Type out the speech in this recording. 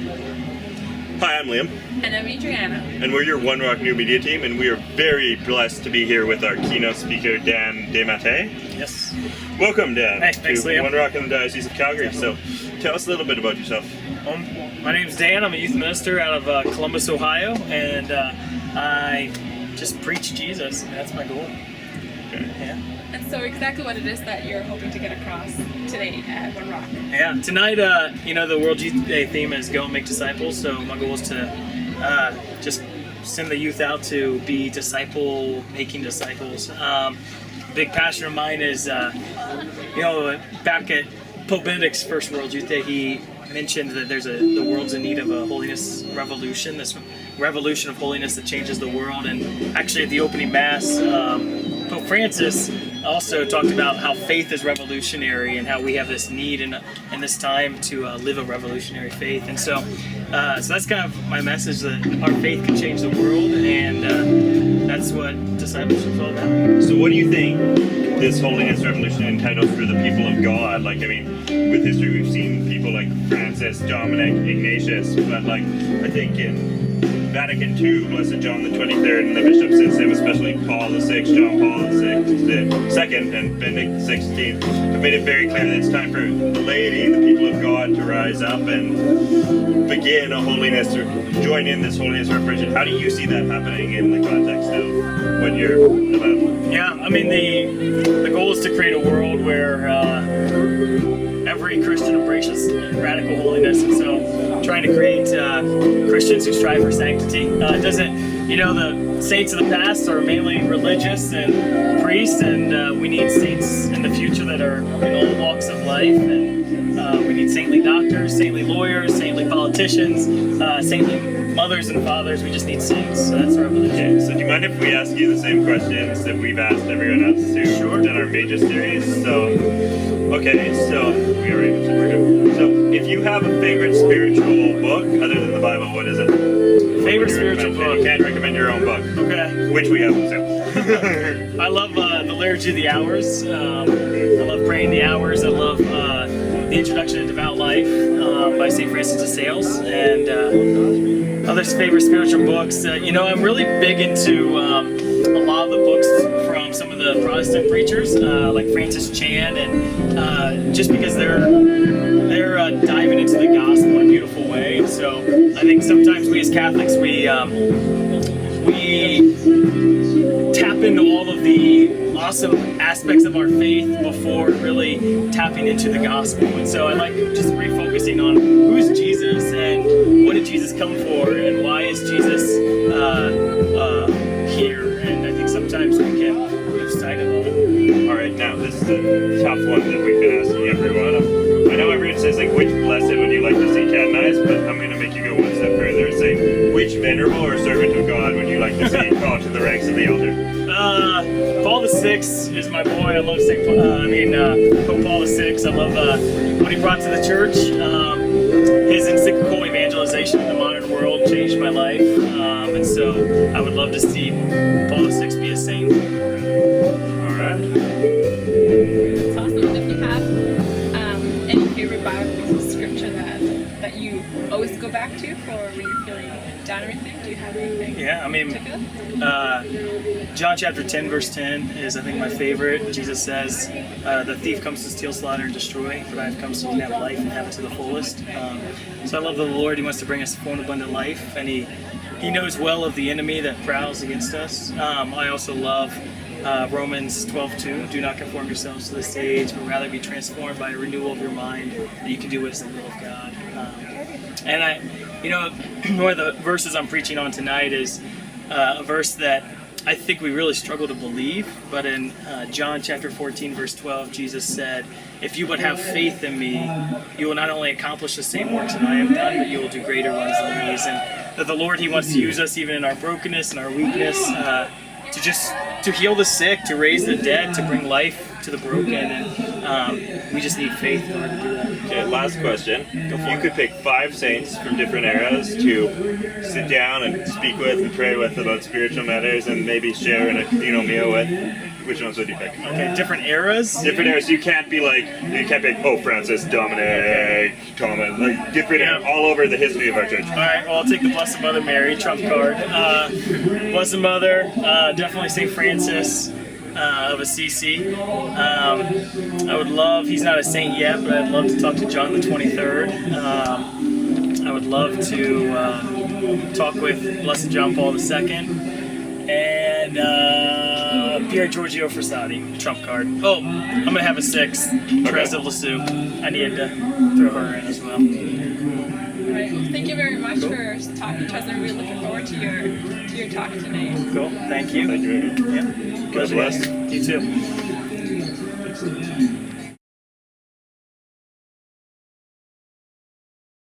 Hi, I'm Liam. And I'm Adriana. And we're your One Rock New Media team, and we are very blessed to be here with our keynote speaker, Dan DeMatte. Yes. Welcome, Dan, Hey, thanks, to Liam. One Rock in the Diocese of Calgary. So, tell us a little bit about yourself. My name's Dan. I'm a youth minister out of Columbus, Ohio, and I just preach Jesus. That's my goal. Okay. Yeah. And so exactly what it is that you're hoping to get across today at One Rock. Yeah. Tonight, the World Youth Day theme is Go and Make Disciples. So my goal is to just send the youth out to be making disciples. Big passion of mine is, back at Pope Benedict's first World Youth Day, he mentioned that the world's in need of a holiness revolution, this revolution of holiness that changes the world. And actually at the opening mass, Pope Francis also talked about how faith is revolutionary and how we have this need in this time to live a revolutionary faith. And so that's kind of my message, that our faith can change the world, and that's what discipleship is all about. So what do you think this holiness revolution entitles for the people of God? With history we've seen people like Francis, Dominic, Ignatius, but I think in Vatican II, Blessed John the 23rd, and the bishops since him, especially Paul VI, John Paul II, and Benedict XVI, have made it very clear that it's time for the laity, the people of God, to rise up and begin a holiness, or join in this holiness revolution. How do you see that happening in the context of what you're about? Yeah, the goal is to create a world where every Christian embraces radical holiness, and so trying to create Christians who strive for sanctity. The saints of the past are mainly religious and priests, and we need saints in the future that are in all walks of life. And we need saintly doctors, saintly lawyers, saintly politicians, saintly mothers and fathers. We just need saints. So that's our religion. Okay, so do you mind if we ask you the same questions that we've asked everyone else who've done our major series? So if you have a favorite spiritual book other than the Bible, what is it? Favorite spiritual book? You can't recommend your own book. Okay. Which we have, so. I love the Liturgy of the Hours. I love Praying the Hours. I love the Introduction to Devout Life by St. Francis de Sales. And other favorite spiritual books. I'm really big into a lot of the books from some of the Protestant preachers, like Francis Chan, and just because they're diving into the gospel in a beautiful way. And so I think sometimes we as Catholics, we tap into all of the awesome aspects of our faith before really tapping into the gospel. And so I like just refocusing on who's Jesus and what did Jesus come for and why is Jesus here. And I think sometimes we can lose sight of that. All right, now this is a tough one that we've been asking everyone. I know everyone says which blessed would you like to see canonized, but I'm going to make you go one step further and say which venerable or servant of God would you like to see called to the ranks of the altar? Paul VI is my boy. I love Pope Paul VI. I love what he brought to the church. His encyclical evangelization in the modern world changed my life, and so I would love to see Paul VI be a saint. All right. It's awesome. If you have any favorite Bible scripture that you always go back to for when you're feeling down or anything, do you have anything? Yeah, John chapter 10 verse 10 is I think my favorite. Jesus says, the thief comes to steal, slaughter, and destroy, but I have come so you can have life and have it to the fullest. So I love the Lord. He wants to bring us full and abundant life, and He knows well of the enemy that prowls against us. I also love Romans 12:2. Do not conform yourselves to this age, but rather be transformed by a renewal of your mind, that you can do what is the will of God. One of the verses I'm preaching on tonight is a verse that I think we really struggle to believe, but in John chapter 14 verse 12, Jesus said, if you would have faith in me, you will not only accomplish the same works that I have done, but you will do greater ones than these. And that the Lord, He wants to use us even in our brokenness and our weakness, to heal the sick, to raise the dead, to bring life to the broken, and we just need faith in order to do that. Okay, last question. If you could pick 5 saints from different eras to sit down and speak with and pray with about spiritual matters and maybe share in a communal meal with, Which ones would you pick? Okay, different eras. Different eras. You can't be like, oh, Francis, Dominic, Thomas, like different all over the history of our church. All right, well, I'll take the Blessed Mother Mary, trump card. Blessed Mother, definitely St. Francis of Assisi. I would love, he's not a saint yet, but I'd love to talk to John the 23rd. I would love to talk with Blessed John Paul II. And Pier Giorgio Frassati, trump card. Oh, I'm going to have a 6, Therese of Lisieux. I need to throw her in as well. All right. Well, thank you very much for talking to us. I'm really looking forward to your talk tonight. Cool. Thank you. Thank you. Yeah. God bless. You too.